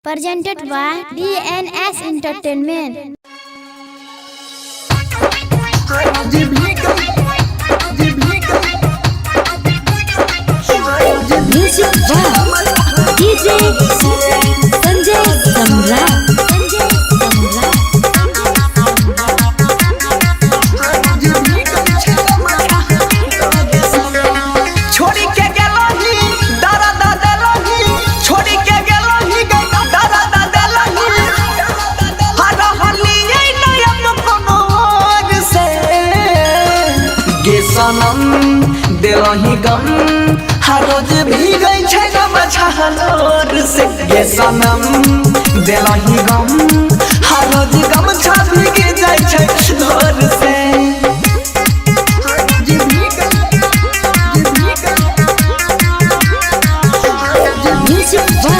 Presented by DNS Entertainment. Music by DJ Sanjay Samrat. सनम दिलही गम हर रोज भीगै छै गम छहलोर से गे सनम दिलही गम हर रोज गम छा भीग जाइ छै लोर से Music by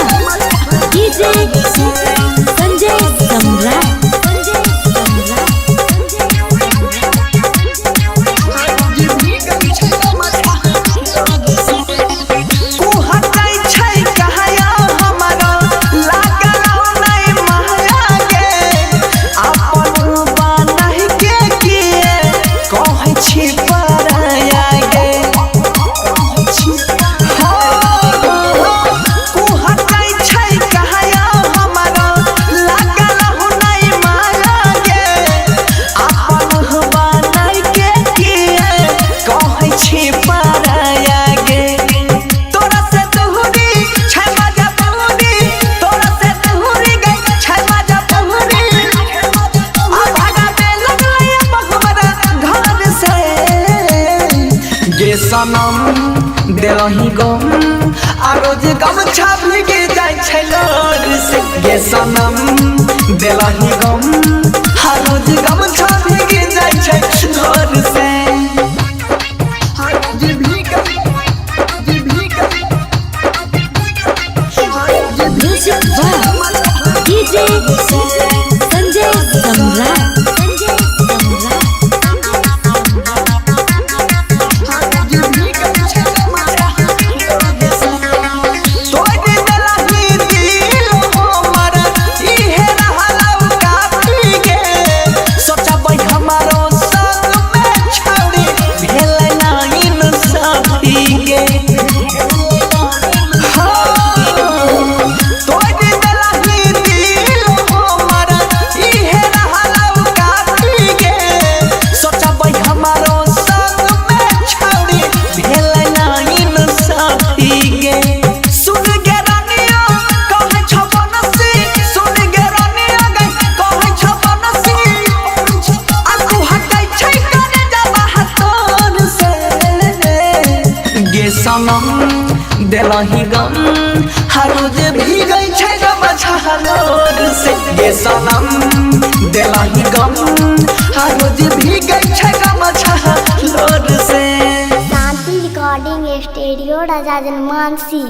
DJ Sanjay Samrat. सनम दिलही गम आ रोज गम छा भीग जाइ छै लोर से गे सनम दिलही गम आ रोज गम छा भीग जाइ छै लोर से Music by DJ Sanjay Samrat. सनम दिलही गम हर रोज भीगै छै गम छहलोर से गे सनम दिलही गम हर रोज भीगै छै गम छहलोर से। शांति रिकॉर्डिंग स्टूडियो राजा जनमानसी।